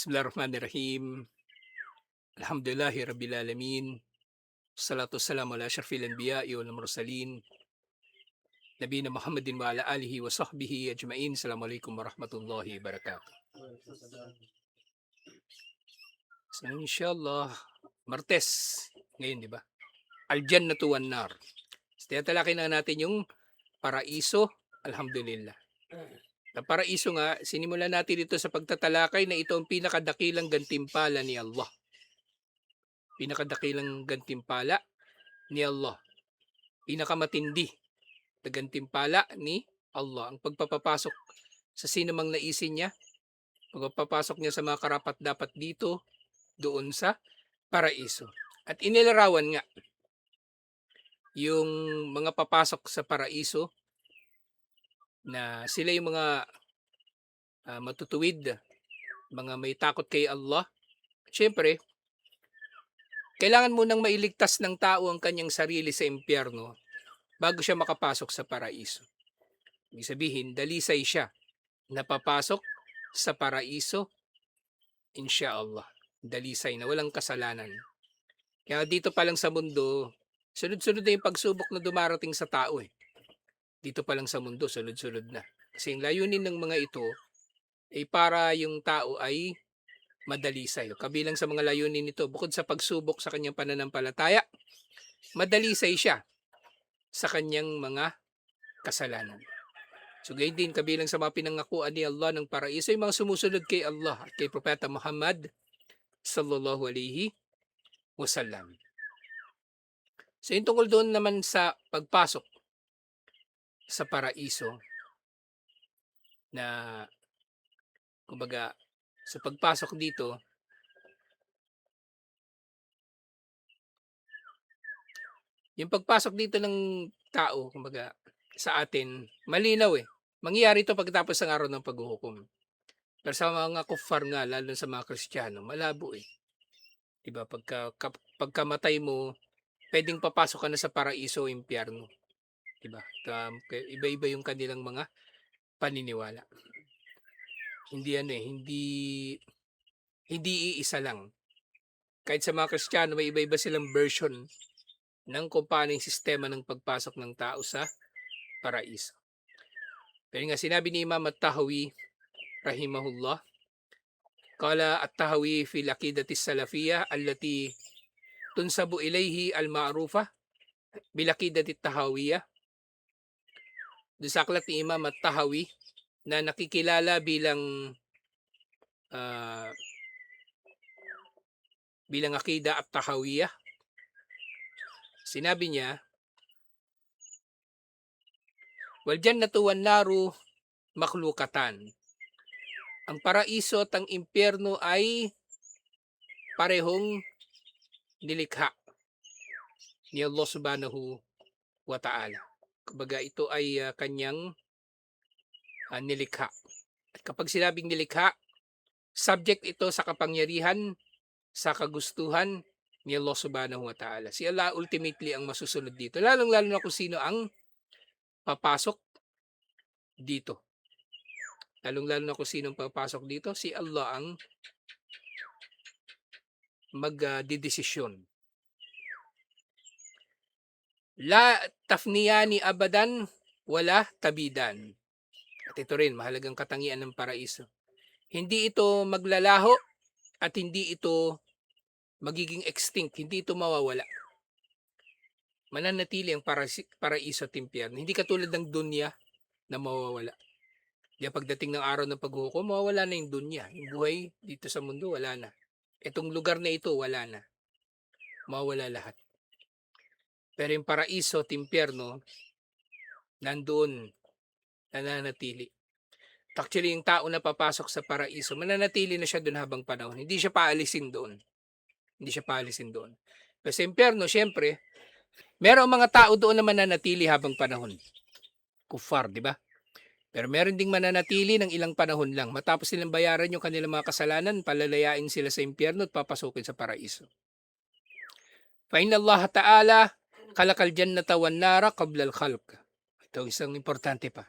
Bismillahirrahmanirrahim. Alhamdulillahi rabbil alamin. Salatu wassalamu ala asyrafil anbiya'i wal mursalin. Nabiyina Muhammadin wa ala alihi wa sahbihi ajmain. Assalamualaikum warahmatullahi wabarakatuh. So inshallah, Martes ngayon, di ba? Al-Jannatu wan Nar. Tinatalakay na natin yung paraiso, alhamdulillah. Ang paraiso nga, sinimulan natin ito sa pagtatalakay na ito ang pinakadakilang gantimpala ni Allah. Pinakadakilang gantimpala ni Allah. Pinakamatindi na gantimpala ni Allah. Ang pagpapapasok sa sinumang naisin niya, pagpapasok niya sa mga karapat dapat dito, doon sa paraiso. At inilarawan nga yung mga papasok sa paraiso na sila yung mga matutuwid, mga may takot kay Allah. Siyempre, kailangan munang mailigtas ng tao ang kanyang sarili sa impyerno bago siya makapasok sa paraiso. Ibig sabihin, dalisay siya napapasok sa paraiso, insyaallah. Dalisay na walang kasalanan. Kaya dito pa lang sa mundo, sunod-sunod na yung pagsubok na dumarating sa tao eh. Dito pa lang sa mundo, sunod-sunod na. Kasi yung layunin ng mga ito ay para yung tao ay madalisay. Kabilang sa mga layunin nito, bukod sa pagsubok sa kanyang pananampalataya, madalisay siya sa kanyang mga kasalanan. So gayon din kabilang sa mga pinangakuan ni Allah ng paraiso, yung mga sumusunod kay Allah at kay Propeta Muhammad sallallahu alaihi wasallam. So yung tungkol doon naman sa pagpasok sa paraiso na kumbaga sa pagpasok dito, yung pagpasok dito ng tao, kumbaga sa atin, malinaw eh. Mangyayari ito pagkatapos ng araw ng paghuhukom. Pero sa mga kuffar nga, lalo sa mga Kristiyano, malabo eh. Diba? Pagkamatay mo, pwedeng papasok ka na sa paraiso o impyerno. Diba? Iba-iba yung kanilang mga paniniwala. Hindi hindi iisa lang. Kahit sa mga Kristiyano, may iba-iba silang version ng kung paano yung sistema ng pagpasok ng tao sa paraiso. Pero nga sinabi ni Imam At-Tahawi rahimahullah, qala At-Tahawi fi al-aqidati salafiyya allati tunsabu ilayhi al-ma'rufa bil aqidati at-tahawiyya. Doon sa aklat ni Imam At-Tahawi na nakikilala bilang aqida at-tahawiyya, sinabi niya, wal jannatu wan naru makhlukatan. Ang paraiso at ang impyerno ay parehong nilikha ni Allah subhanahu wa ta'ala. Kumbaga ito ay kanyang nilikha. At kapag sinabing nilikha, subject ito sa kapangyarihan, sa kagustuhan ni Allah subhanahu wa ta'ala. Si Allah ultimately ang masusunod dito. Lalong-lalo na kung sino ang papasok dito. Lalong-lalo na kung sino ang papasok dito, si Allah ang magdidesisyon. La tafniyani abadan wala tabidan. At ito rin, mahalagang katangian ng paraiso. Hindi ito maglalaho at hindi ito magiging extinct, hindi ito mawawala. Mananatili ang paraiso at impyerno. Hindi katulad ng dunya na mawawala. Kaya pagdating ng araw ng paghukom, mawawala na yung dunya. Yung buhay dito sa mundo, wala na. Itong lugar na ito, wala na. Mawawala lahat. Pero yung paraiso at impyerno, nandoon, nananatili. Actually, yung tao na papasok sa paraiso, mananatili na siya doon habang panahon. Hindi siya paalisin doon. Hindi siya paalisin doon. Pero sa impyerno, syempre, merong mga tao doon na mananatili habang panahon. Kuffar, di ba? Pero meron ding mananatili ng ilang panahon lang. Matapos silang bayaran yung kanilang mga kasalanan, palalayain sila sa impyerno at papasukin sa paraiso. Fa inna Allah Ta'ala khalaqal jannata wan nara qabla al-khalq. Ito isang importante pa.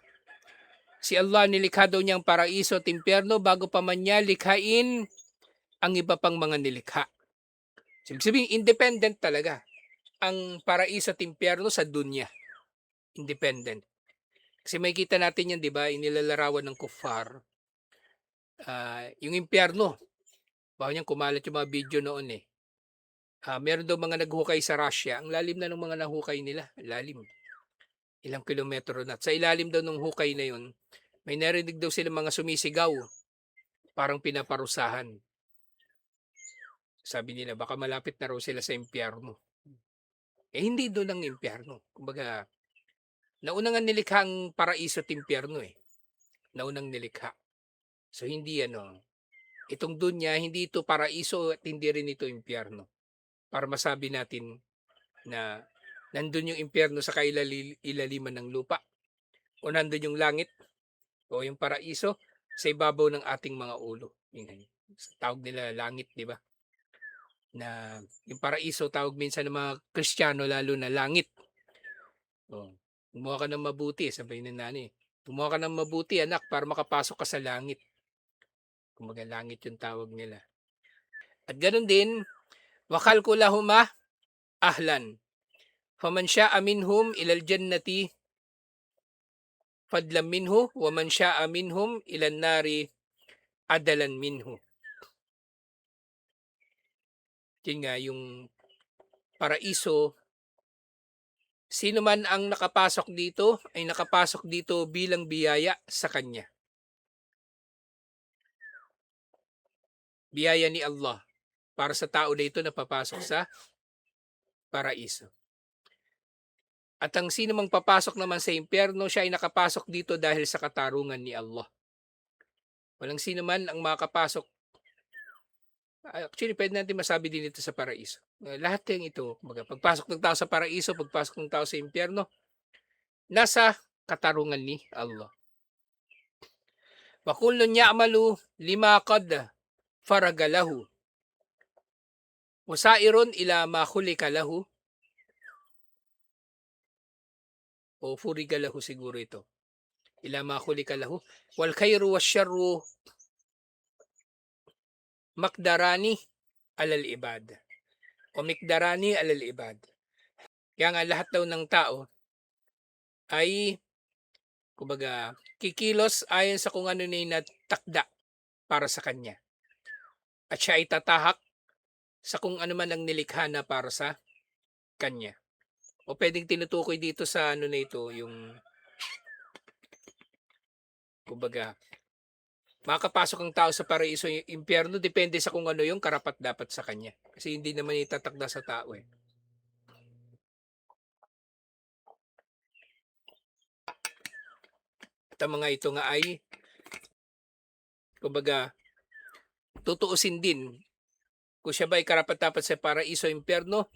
Si Allah nilikha daw niya ang paraiso at impyerno bago pa man niya likhain ang iba pang mga nilikha. Ibig sabihin independent talaga ang paraiso at impyerno sa dunya, independent. Kasi makikita natin 'yan 'di ba, inilalarawan ng kuffar, yung impyerno. Bago niyan kumalat yung mga video noon, eh. Meron daw mga naghukay sa Russia, ang lalim na ng mga nahukay nila, lalim. Ilang kilometro na. At sa ilalim daw ng hukay na yun, may narinig daw silang mga sumisigaw, parang pinaparusahan. Sabi nila baka malapit na raw sila sa impyerno. Eh hindi doon ang impyerno. Kumbaga, nauna nga nilikha ang paraiso at impyerno eh. Naunang nilikha. So hindi itong dunya, hindi ito paraiso at hindi rin ito impyerno. Para masabi natin na nandun yung impyerno sa kailaliman ng lupa. O nandun yung langit o yung paraiso sa ibabaw ng ating mga ulo. Yun, tawag nila langit, di ba? Na yung paraiso tawag minsan ng mga Kristiyano lalo na langit. Oh, gumawa ka ng mabuti, sabi ng nanay. Gumawa ka ng mabuti anak para makapasok ka sa langit. Kumbaga langit yung tawag nila. At ganun din, wakal ko lahuma ahlan. Faman sya'a minhum ilal jannati fadlam minhu wa man sya'a minhum ilan nari adalan minhu. Yun nga yung paraiso, sino man ang nakapasok dito ay nakapasok dito bilang biyaya sa kanya. Biyaya ni Allah para sa tao na ito na papasok sa paraiso. At ang sino mang papasok naman sa impyerno, siya ay nakapasok dito dahil sa katarungan ni Allah. Walang sino man ang makapasok. Actually, pwede natin masabi din ito sa paraiso. Lahat ng ito, pagpasok ng tao sa paraiso, pagpasok ng tao sa impyerno, nasa katarungan ni Allah. Wa kullun ya'malu lima qad faragalahu. Wasairun ila ma khulika lahu. O furiga lahu siguro ito. Ila ma khulika lahu. Wal khairu wasyarru makdarani alal ibad. O mikdarani alal ibad. Kaya nga lahat daw ng tao ay kumbaga kikilos ayon sa kung ano na natakda para sa kanya. At siya ay tatahak sa kung ano man ang nilikha na para sa kanya. O pwedeng tinutukoy dito sa ano na ito, yung kumbaga makakapasok ang tao sa paraiso, yung impyerno, depende sa kung ano yung karapat dapat sa kanya. Kasi hindi naman itatakda sa tao eh. At ang mga ito nga ay kumbaga tutuusin din kung siya ba ay karapat dapat sa paraiso o impyerno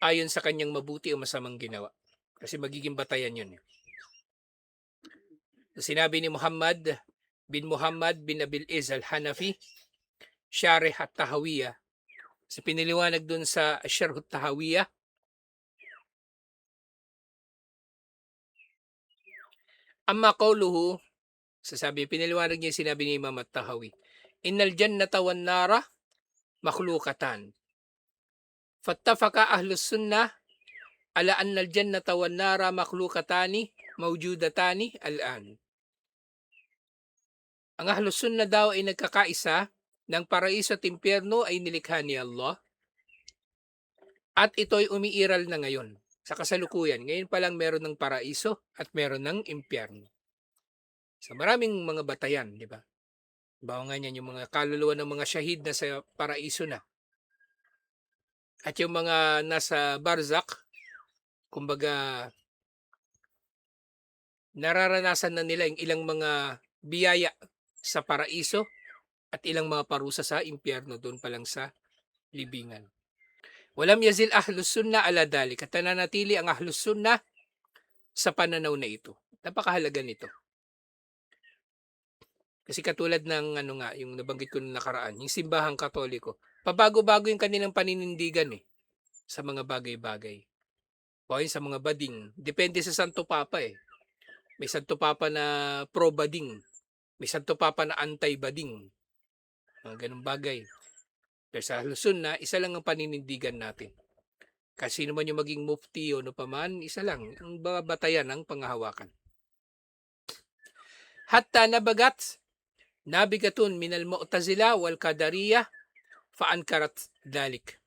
ayon sa kanyang mabuti o masamang ginawa. Kasi magiging batayan yun. Sinabi ni Muhammad bin Abil Iz al-Hanafi, Syarih at-Tahawiyah. Sa piniliwanag dun sa Syarh at-Tahawiyah, amma qawluhu, piniliwanag niya sinabi ni Imam at-Tahawi, innal jannata wan nara makhlukatan. Fattafaka ahlus sunnah ala anna al-jannata wan nara makhlukatani mawjudatani al-an. Ang ahlus sunnah daw ay nagkakaisa ng paraiso at impyerno ay nilikha ni Allah at ito'y umiiral na ngayon sa kasalukuyan. Ngayon pa lang meron ng paraiso at meron ng impyerno. Sa maraming mga batayan, di ba? Bawa nga niyan yung mga kaluluwa ng mga syahid na sa paraiso na. At yung mga nasa barzakh, kumbaga nararanasan na nila yung ilang mga biyaya sa paraiso at ilang mga parusa sa impyerno doon pa lang sa libingan. Walam yazil ahlus sunnah ala dalik. At nananatili ang ahlus sunnah sa pananaw na ito. Napakahalaga nito. Kasi katulad ng yung nabanggit ko nung nakaraan, yung simbahang Katoliko, pabago-bago yung kanilang paninindigan sa mga bagay-bagay. O sa mga bading. Depende sa Santo Papa May Santo Papa na pro-bading. May Santo Papa na anti-bading. mga gano'ng bagay. Pero sa Luzon na isa lang ang paninindigan natin. Kasi sino man yung maging mufti o ano pa man, isa lang ang batayan ng panghahawakan. Hatta nabagat nabigatun minal mu'tazila wal qadariyah fa ankarat dalik.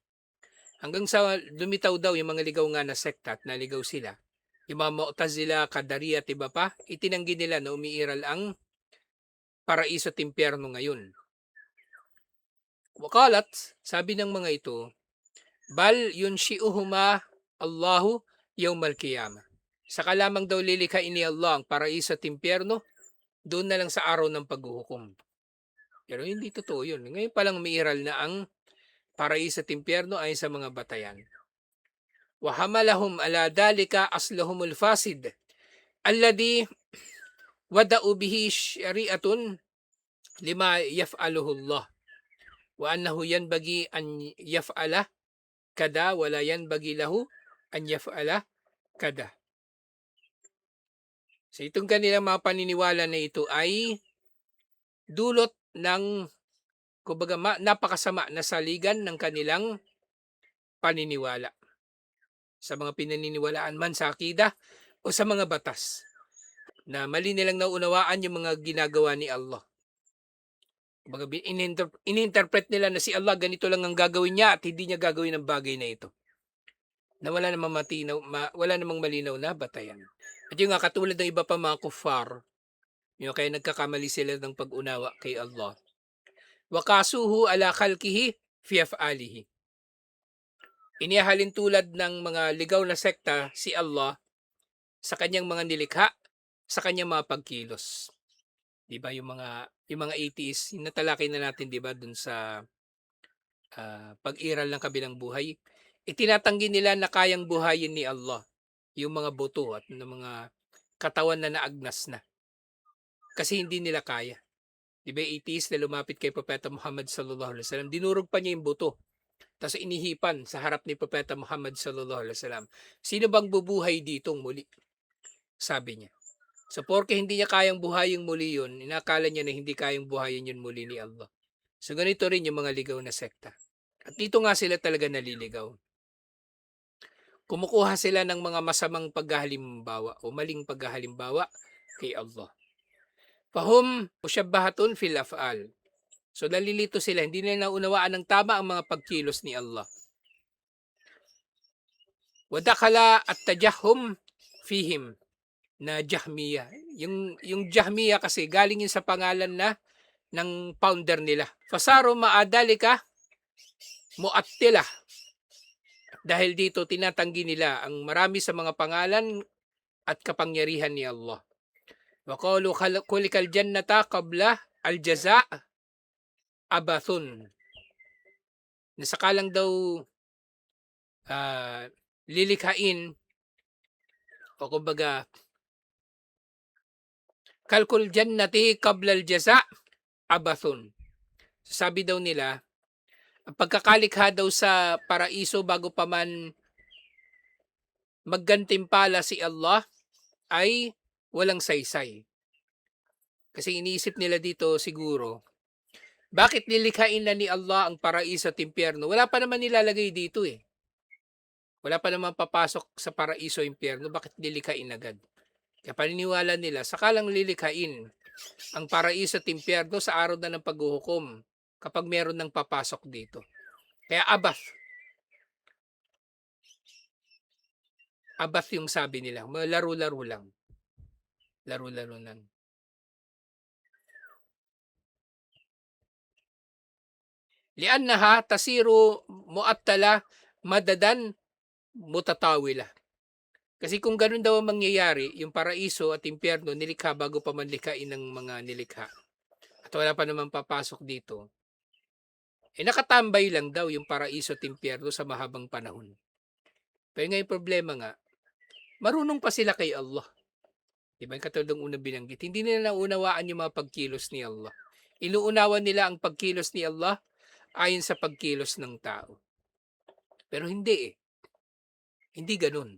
Hanggang sa lumitaw daw yung mga ligaw nga na sekta at naligaw sila. Yung mga Mu'tazila, Qadariyya at iba pa, itinanggi nila na umiiral ang paraiso at impyerno ngayon. Wakalat, sabi ng mga ito, bal yunshi'uhuma Allahu yawmal qiyamah. Saka lamang daw lilikhain ni Allah ang paraiso at impyerno, doon na lang sa araw ng paghuhukom. Pero hindi totoo yun. Ngayon palang umiiral na ang paraiso at impyerno ay sa mga batayan. وحملهم على ذلك أصلهم الفاسد الذي ودأوا به شريعة لما يفعله الله وأنه ينبغي أن يفعل كذا ولا ينبغي له أن يفعل كذا. So itong kanilang mga paniniwala na ito ay dulot ng kumbaga napakasama na saligan ng kanilang paniniwala. Sa mga pinaniniwalaan man sa akida o sa mga batas na mali nilang naunawaan yung mga ginagawa ni Allah. Kumbaga ininterpret nila na si Allah ganito lang ang gagawin niya at hindi niya gagawin ang bagay na ito. Na wala namang malinaw na batayan. At yung nga katulad ng iba pa mga kuffar, yung kaya nagkakamali sila ng pag-unawa kay Allah. Wakasuhu ala khalqihi fi af'alihi. Inihahalin tulad ng mga ligaw na sekta si Allah sa kanyang mga nilikha, sa kanyang mga pagkilos. 'Di ba yung mga atheists, natalakay na natin 'di ba dun sa pag-iral ng kabilang buhay. Itinatanggi nila na kayang buhayin ni Allah yung mga buto at ng mga katawan na naagnas na. Kasi hindi nila kaya. 'Di ba atheist na lumapit kay Propeta Muhammad sallallahu alaihi wasallam, dinurog pa niya yung buto. Tapos inihipan sa harap ni Propeta Muhammad sallallahu alaihi wasallam. Sino bang bubuhay ditong muli? Sabi niya. So porke hindi niya kayang buhayin muli yun, inakala niya na hindi kayang buhayin yun muli ni Allah. So ganito rin yung mga ligaw na sekta. At dito nga sila talaga naliligaw. Kumukuha sila ng mga masamang paghahalimbawa o maling paghahalimbawa kay Allah. Fahum mushabbahatun fil af'al. So nalilito sila, hindi nila naunawaan ng tama ang mga pagkilos ni Allah. Wadakala at tajahum fihim na Jahmiya. Yung Jahmiya kasi galing yun sa pangalan na ng founder nila. Fasaro maadalika mu'attila. Dahil dito tinatanggi nila ang marami sa mga pangalan at kapangyarihan ni Allah. Wa qalu khuliqal jannata qabla al-jaza' abathun. Nasakalang daw lilikhain o kumbaga kalkul jannati qabla al-jaza' abathun. Sabi daw nila, ang pagkakalikha daw sa paraiso bago pa man maggantimpala si Allah ay walang saysay. Kasi iniisip nila dito siguro, bakit nilikhain na ni Allah ang paraiso at impyerno? Wala pa naman nilalagay dito eh. Wala pa naman papasok sa paraiso o impyerno, bakit nilikhain agad? Kaya paniniwala nila, sakalang lilikhain ang paraiso at impyerno sa araw na ng paghuhukom kapag meron ng papasok dito. Kaya abath. Abath yung sabi nila. Laro-laro lang. Laro-laro lang. Liannaha tasiru mu'attala madadan mutatawila. Kasi kung ganun daw ang mangyayari, yung paraiso at impyerno nilikha bago pa man likhain ng mga nilikha. At wala pa naman papasok dito. Nakatambay lang daw yung paraiso at impyerno sa mahabang panahon. Pero ngayon problema nga, marunong pa sila kay Allah. Diba yung katulad ng unang binanggit, hindi nila naunawaan yung mga pagkilos ni Allah. Inuunawan nila ang pagkilos ni Allah ayon sa pagkilos ng tao. Pero hindi eh. Hindi ganun.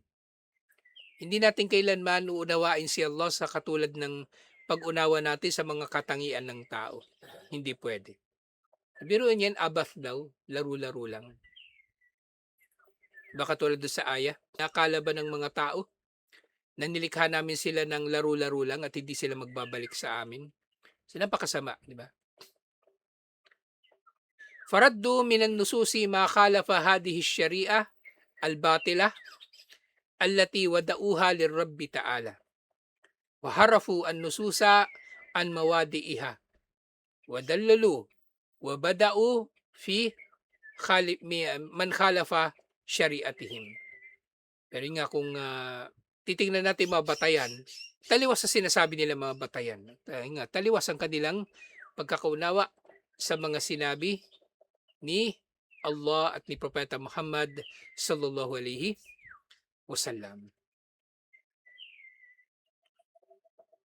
Hindi natin kailanman uunawain si Allah sa katulad ng pag-unawa natin sa mga katangian ng tao. Hindi pwede. Biruin yan, abath daw, laro-laro lang. Baka tulad do'n sa aya, akala ba ng mga tao na nilikha namin sila ng laro-laro lang at hindi sila magbabalik sa amin? So, napakasama, 'di ba? Faraddu minan nususi ma khalafa hadhihi asy-syari'ah al-batilah allati wada'uha lirabbi ta'ala. Wa harafu an-nususa an mawadi'iha. Wa dallalu wa bada'u fi man khalafa syari'atihim. Pero yun nga kung titingnan natin mga batayan, taliwas sa sinasabi nila mga batayan. Yun nga, taliwas ang kanilang pagkakaunawa sa mga sinabi ni Allah at ni Propeta Muhammad sallallahu alaihi wasallam.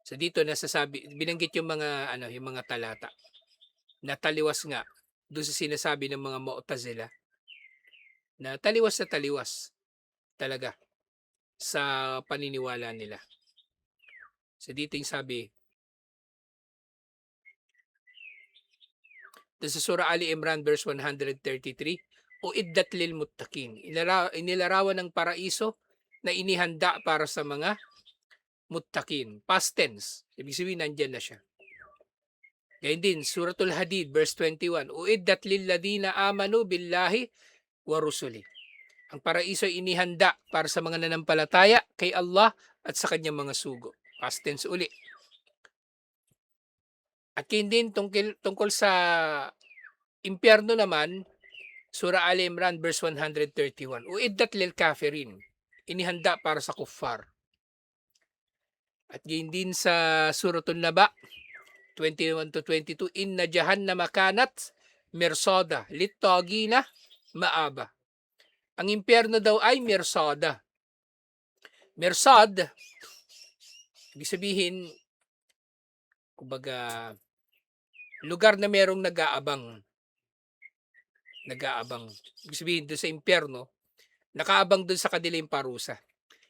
So dito nasasabi, binanggit yung mga yung mga talata na taliwas nga doon sa sinasabi ng mga Mu'tazila na taliwas na taliwas talaga sa paniniwala nila. So dito yung sabi doon sa Surah Ali Imran verse 133, Uiddat lil muttaqin. Inilarawan ng paraiso na inihanda para sa mga muttaqin. Past tense. Ibig sabihin, nandyan na siya. Gayun din, Suratul Hadid, verse 21, Uiddat lil ladina amanu billahi wa rusuli. Ang paraiso ay inihanda para sa mga nanampalataya kay Allah at sa kanyang mga sugo. Past tense uli. At yun din tungkol sa impyerno naman, Surah Ali Imran verse 131, Uiddat lil kafirin. Inihanda para sa kuffar. At yun din sa Suratul Naba 21 to 22, Inna jahannama kanat mirsada littagina maaba. Ang impyerno daw ay mirsada. Mirsad, ibig sabihin, kumbaga, lugar na merong nag-aabang. Nag-aabang. Ibig sabihin, doon sa impyerno, nakaabang doon sa kanila yung parusa.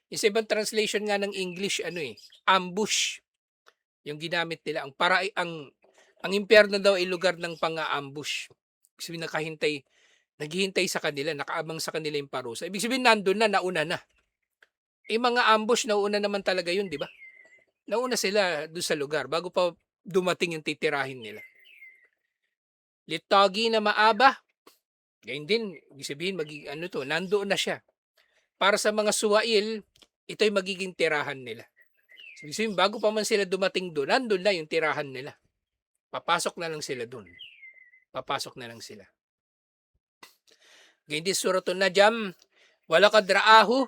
Yung sa ibang translation nga ng English, ambush. Yung ginamit nila. Ang impyerno daw ay lugar ng pang-ambush. Ibig sabihin, naghihintay sa kanila, nakaabang sa kanila yung parusa. Ibig sabihin, nandun na, nauna na. Mga ambush, nauna naman talaga yun, di ba? Nauna sila doon sa lugar bago pa dumating yung titirahin nila. Litagi na maaba, ganyan din, ibig sabihin, nandoon na siya. Para sa mga suwail, ito'y magiging tirahan nila. Ibig sabihin, bago pa man sila dumating doon, nandun na yung tirahan nila. Papasok na lang sila doon. Papasok na lang sila. Ganyan din, Suratul Najm, walakad ra'ahu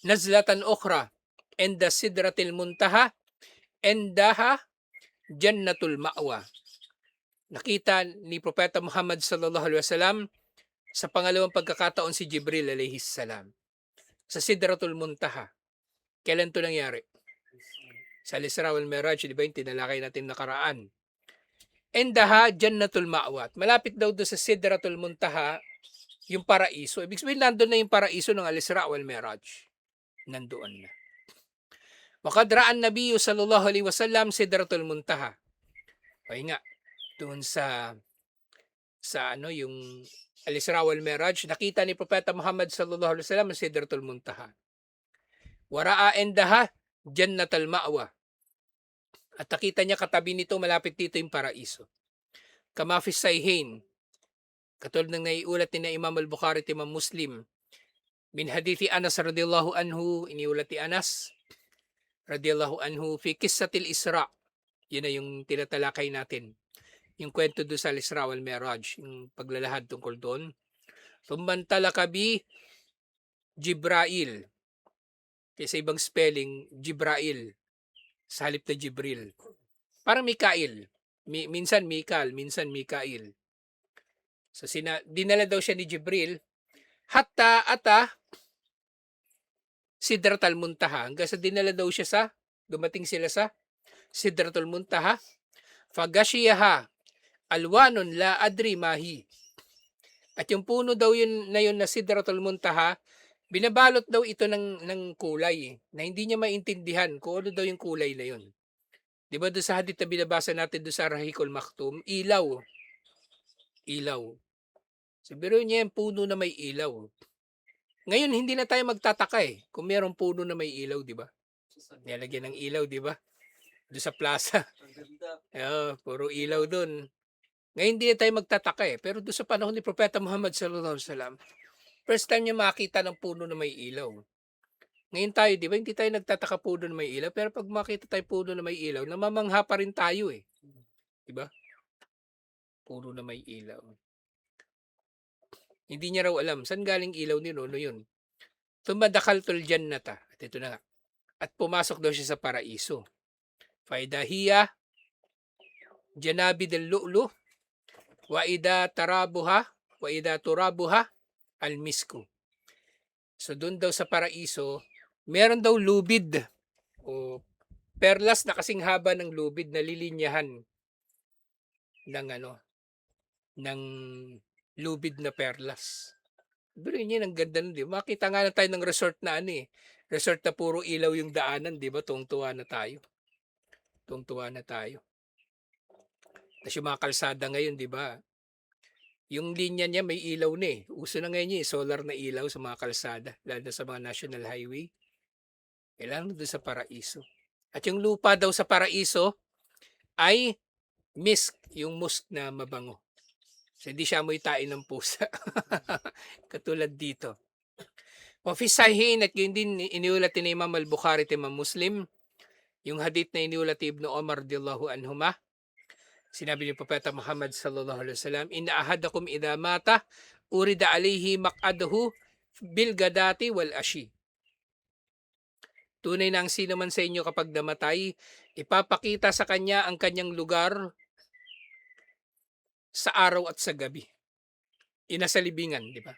nazlatan ukhra enda sidratil muntaha endaha jannatul ma'wa. Nakita ni Propeta Muhammad sallallahu alaihi wasallam sa pangalawang pagkakataon si Jibril alayhi salam sa Sidratul Muntaha. Kailan to nangyari? Sa Al-Isra wal Mi'raj, di ba yung tinalakay natin nakaraan? Endaha jannatul ma'wa. Malapit daw doon sa Sidratul Muntaha yung paraiso. Ibig sabihin, nandun na yung paraiso ng Al-Isra wal Mi'raj. Nandoon na. Waqad ra'an Nabiyyu sallallahu alaihi wasallam Sidratul Muntaha. Ay nga, doon sa yung Al-Isra wal Mi'raj, nakita ni Propeta Muhammad sallallahu alaihi wasallam ang Sidratul Muntaha. Wara'a endaha jannatul ma'wa. At nakita niya katabi nito, malapit dito yung paraiso. Kama fi sahihain, katulad ng naiulat ni na Imam al-Bukhari at Imam Muslim, min hadithi Anas radhiyallahu anhu, iniulat ni Anas radhiyallahu anhu fi qissatil Isra. Yun na yung tinatalakay natin. Yung kwento doon sa Al-Isra wal Mi'raj, yung paglalahad tungkol doon. Tumbantalaka bi Jibrail. Kasi ibang spelling, Jibrail. Sa halip na Jibril. Parang Mikail. Minsan Mikal, minsan Mikail. So dinala daw siya ni Jibril. Hatta ata Sidratul Muntaha. Hanggang sa dinala daw siya dumating sila sa Sidratul Muntaha. Fagashiyaha alwanun la adri mahi. At yung puno daw yun na Sidratul Muntaha, binabalot daw ito ng kulay na hindi niya maintindihan kung ano daw yung kulay na yun. Di ba doon sa hadith na binabasa natin doon sa Rahikul Maktum, ilaw. ilaw. So biruin niyo 'yan, puno na may ilaw. Ngayon hindi na tayo magtataka, kung merong puno na may ilaw, 'di ba? Nilalagyan ng ilaw, 'di ba? Do'n sa plaza, oo, puro ilaw do'n. Ngayon hindi na tayo magtataka, pero do'n sa panahon ni Propeta Muhammad Sallallahu Alaihi Wasallam, first time niya makita ng puno na may ilaw. Ngayon tayo, 'di ba, hindi tayo nagtataka puno na may ilaw, pero 'pag makita tayo puno na may ilaw, namamangha pa rin tayo, 'di ba? Puno na may ilaw. Hindi niya raw alam saan galing ilaw ni Nono 'yun. "Thumma dakhaltul jannata," at ito na nga, at pumasok daw siya sa paraiso. "Fa idha hiya janabidul lu'lu' wa idha tarabuha wa idha turabuha al-misku." So do'n daw sa paraiso, meron daw lubid o perlas na kasing haba ng lubid na lilinyahan ng ano, ng lubid na perlas. Biruin niyo, ang ganda nun, 'di ba? Makita nga lang tayo ng resort na ano, resort na puro ilaw yung daanan, 'di ba? Tuwang-tuwa na tayo, tuwang-tuwa na tayo. Tas yung mga kalsada ngayon, 'di ba? Yung linya niya may ilaw na, Uso na ngayon yung solar na ilaw sa mga kalsada, lalo na sa mga national highway. Kailangan do'n sa paraiso. At yung lupa daw sa paraiso ay misk, yung musk na mabango. So hindi siya amoy tae ng pusa. Katulad dito. Wa fi sahihain, at yun din iniulat ni Imam al-Bukhari at Imam Muslim, yung hadith na iniulat ni Ibnu Umar radiyallahu anhuma. Sinabi ni Propeta Muhammad sallallahu alaihi wasallam, "Inna ahadakum idha mata urida alayhi maq'adahu bil gadati wal ashi." Tunay na ang sino man sa inyo kapag namatay, ipapakita sa kanya ang kanyang lugar sa araw at sa gabi. Nasa libingan, 'di ba?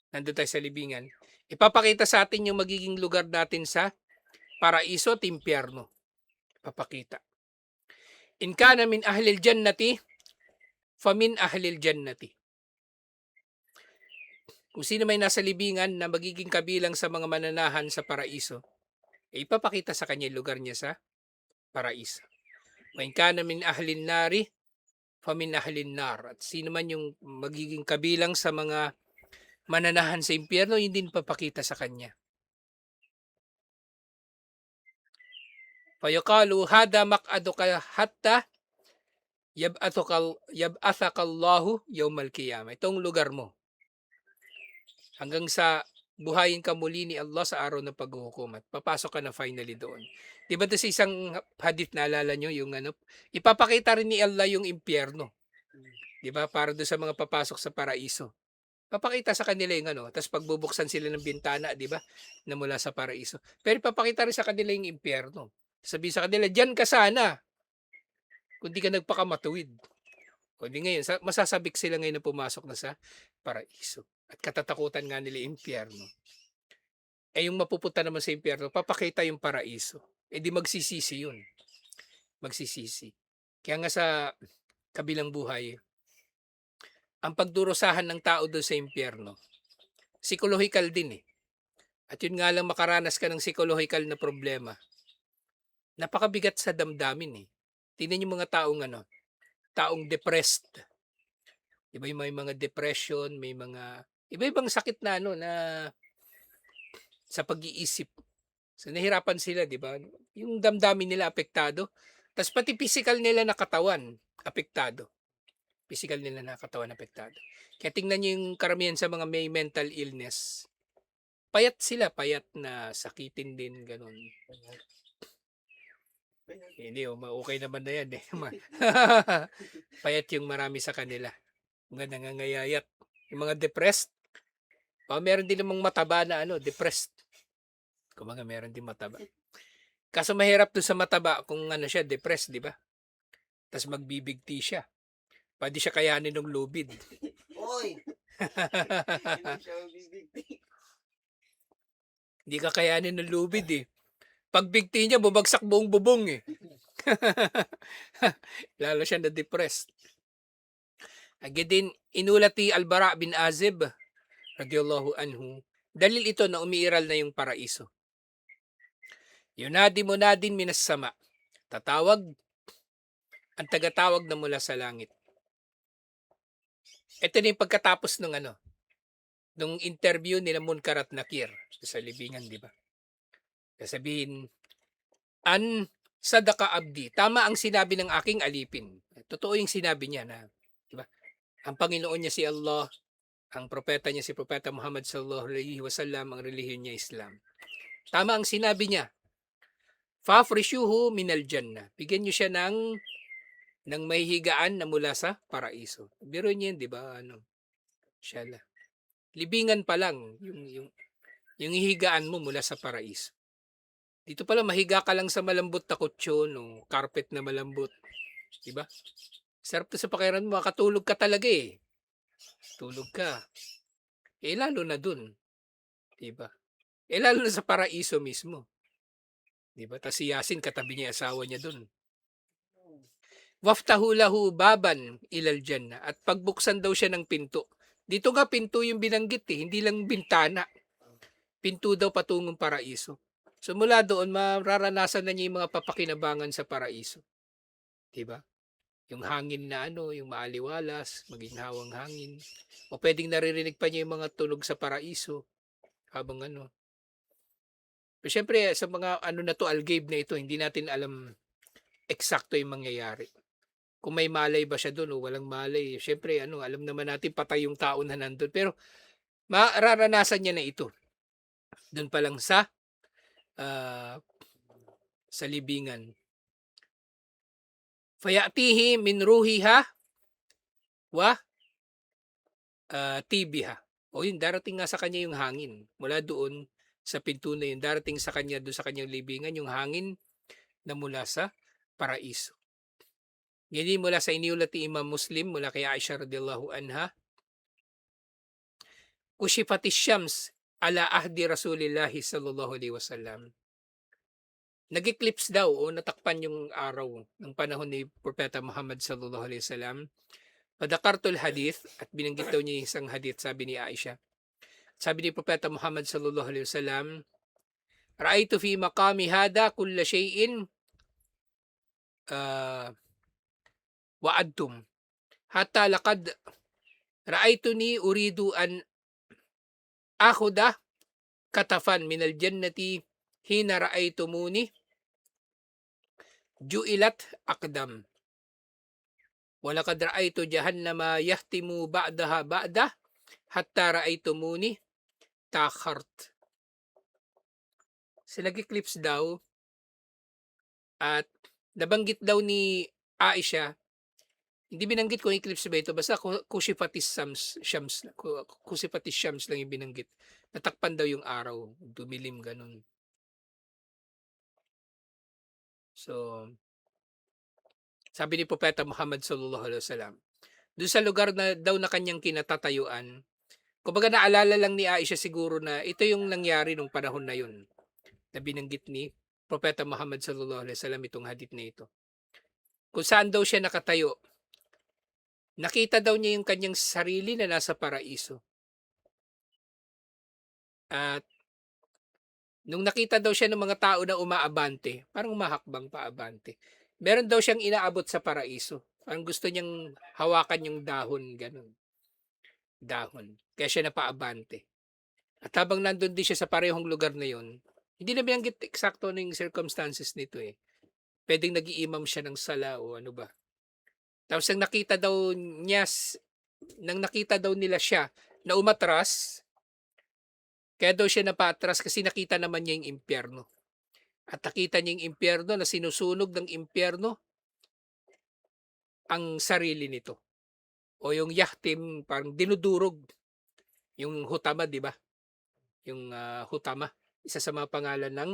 Nandun tayo sa libingan. Ipapakita sa atin yung magiging lugar natin sa paraiso at impyerno. Ipapakita. In kana min ahlil jannati, famin ahlil jannati. Kung sino may nasa libingan na magiging kabilang sa mga mananahan sa paraiso, ipapakita sa kanya yung lugar niya sa paraiso. Wa in kana min ahlin nari, famin ahlin nar. At sino man yung magiging kabilang sa mga mananahan sa impyerno, yun din papakita sa kanya. Fayuqalu hada maq'aduka hatta yab'athakallahu yawmal qiyamah. Itong lugar mo hanggang sa buhayin ka muli ni Allah sa araw ng paghuhukom, at papasok ka na finally doon. 'Di ba sa isang hadith, naalala nyo yung ano, ipapakita rin ni Allah yung impyerno. 'Di ba? Para doon sa mga papasok sa paraiso. Papakita sa kanila yung ano, tapos pagbubuksan sila ng bintana, 'di ba? Na mula sa paraiso. Pero papakita rin sa kanila yung impyerno. Sabi sa kanila, "Diyan ka sana kung di ka nagpakamatuwid." O di ngayon, masasabik sila ngayon na pumasok na sa paraiso. At katatakutan nga nila impyerno. Yung mapupunta naman sa impyerno, papakita yung paraiso. Di magsisisi yun. Magsisisi. Kaya nga sa kabilang buhay, ang pagdurusahan ng tao doon sa impyerno, psychological din. At yun nga lang, makaranas ka ng psychological na problema. Napakabigat sa damdamin. Tingnan yung mga taong depressed. Iba yung may mga depression, may mga iba-ibang sakit na na sa pag-iisip. So nahirapan sila, 'di ba? Yung damdamin nila apektado, tapos pati physical nila na katawan apektado. Physical nila na katawan apektado. Kaya tingnan niyo yung karamihan sa mga may mental illness. Payat sila, payat na sakitin din, ganun. Hindi, okay naman na yan. Payat yung marami sa kanila. Mga nangangayayat. Yung mga depressed, meron din namang mataba na depressed. Kumbaga meron din mataba. Kaso mahirap doon sa mataba kung siya, depressed, di ba? Tapos magbibigti siya. Pwede siya kayanin ng lubid. Oy! Hindi ka kayanin ng lubid Pag bigti niya, bumagsak buong bubong Lalo siya na-depressed. Again din, inulat ni Al-Bara bin Azib radiyallahu anhu, dalil ito na umiiral na yung paraiso. Yunadi munadin minas sama. Tatawag ang tagatawag na mula sa langit. Ito na yung pagkatapos nung ano, nung interview nila Munkar at Nakir sa libingan, 'di ba? Sasabihin, "An sadaka abdi." Tama ang sinabi ng aking alipin. Totoo yung sinabi niya na, 'di ba? Ang Panginoon niya si Allah, ang propeta niya si Propeta Muhammad sallallahu alaihi wasallam, ang relihiyon niya Islam. Tama ang sinabi niya, "Fafrishuhu minal jannah." Bigyan niyo siya ng mahihigaan na mula sa paraiso. Biro niyo 'yun, 'di ba? Ano, inshallah. Libingan pa lang yung hihigaan mo mula sa paraiso. Dito pala mahiga ka lang sa malambot na kutsyon o carpet na malambot, 'di ba? Sarap 'to sa pakiramdam, makatulog ka talaga, eh. Tulog ka. Eh, lalo na dun, 'di ba? Eh, lalo na sa paraiso mismo, 'di ba? Tas si Yasin katabi niya yung asawa niya dun. "Waftahu lahu baban ilal jannah." At pagbuksan daw siya ng pinto. Dito nga pinto yung binanggit, eh, hindi lang bintana. Pinto daw patungong paraiso. So mula doon mararanasan na niya yung mga papakinabangan sa paraiso, 'di ba? Yung hangin na ano, yung maaliwalas, maginhawang hangin. O puwedeng naririnig pa niya yung mga tunog sa paraiso habang ano. Pero siyempre sa mga ano na 'to, algabe na ito, hindi natin alam eksakto yung mangyayari. Kung may malay ba siya dun o walang malay, siyempre ano, alam naman natin patay yung tao na nandun. Pero mararanasan niya na ito dun pa lang ah, sa libingan. "Fayatihi min ruhiha wa tibiha." O yun, darating nga sa kanya yung hangin. Mula doon sa pinto na yun, darating sa kanya doon sa kanyang libingan yung hangin na mula sa paraiso. Yan din mula sa iniulat ni Imam Muslim mula kay Aisha radhiyallahu anha, "Kushifati syams ala ahdi Rasulillahi sallallahu alaihi wasallam." Nag-eclipse daw o natakpan yung araw ng panahon ni Propeta Muhammad sallallahu alaihi wasallam. Fadakartul hadith at binanggit daw niya yung isang hadith, sabi ni Aisha. Sabi ni Propeta Muhammad sallallahu alaihi wasallam, "Ra'aytu fi maqami hada kulla shay'in ah, wa'adtum. Hatta laqad ra'aytuni uridu an akhuda katafan minal jannati hina ra'aytumuni ju'ilat aqdam. Walaqad ra'aytu jahannama yahtimu ba'daha ba'dah hatta ra'aytumuni takhart." So nag-eclipse daw at nabanggit daw ni Aisha, hindi binanggit kung eclipse ba ito, basta Kusifatis Shams, Kusifatis Shams lang yung binanggit. Natakpan daw yung araw, dumilim ganun. So, sabi ni Propeta Muhammad sallallahu alaihi wasallam, doon sa lugar na daw na kanyang kinatatayuan, kumbaga naalala lang ni Aisha siguro na ito yung nangyari nung panahon na yun, na binanggit ni Propeta Muhammad sallallahu alaihi wasallam itong hadith na ito. Kung saan daw siya nakatayo, nakita daw niya yung kanyang sarili na nasa paraiso. At nung nakita daw siya ng mga tao na umaabante, parang umahakbang paabante, meron daw siyang inaabot sa paraiso. Parang gusto niyang hawakan yung dahon, gano'n, dahon. Kaya siya napaabante. At habang nandun din siya sa parehong lugar na yon, hindi na binanggit eksakto ano yung circumstances nito, eh. Puwedeng nag-iimam siya ng sala o ano ba. Tapos nang nakita daw nila siya na umatras, kaya daw siya napaatras kasi nakita naman niya yung impyerno. At nakita niya yung impyerno na sinusunog ng impyerno ang sarili nito. O yung yahtim, parang dinudurog yung hutama, 'di ba? Yung hutama, isa sa mga pangalan ng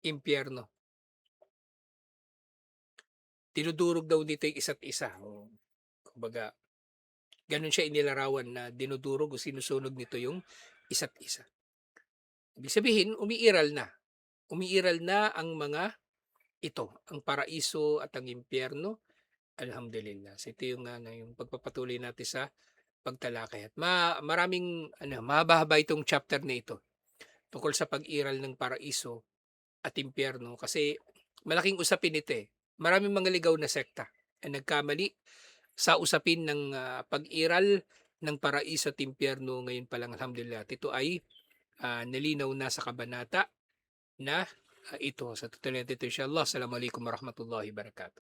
impyerno. Dinudurog daw dito yung isa't isa. O, kumbaga, ganun siya inilarawan na dinudurog o sinusunog nito yung isa't isa. Ibig sabihin, umiiral na. Umiiral na ang mga ito, ang paraiso at ang impyerno. Alhamdulillah. So ito yung ano, yung pagpapatuloy natin sa pagtalakay at maraming ano, mahaba-haba itong chapter na ito tungkol sa pag-iral ng paraiso at impyerno kasi malaking usapin ito, eh. Maraming mga ligaw na sekta ang nagkamali sa usapin ng pag-iral ng paraiso at impyerno ngayon pa lang, alhamdulillah, at ito ay nalinaw na sa kabanata na ito. Sa tutuloy natin ito inshallah. Assalamualaikum warahmatullahi wabarakatuh.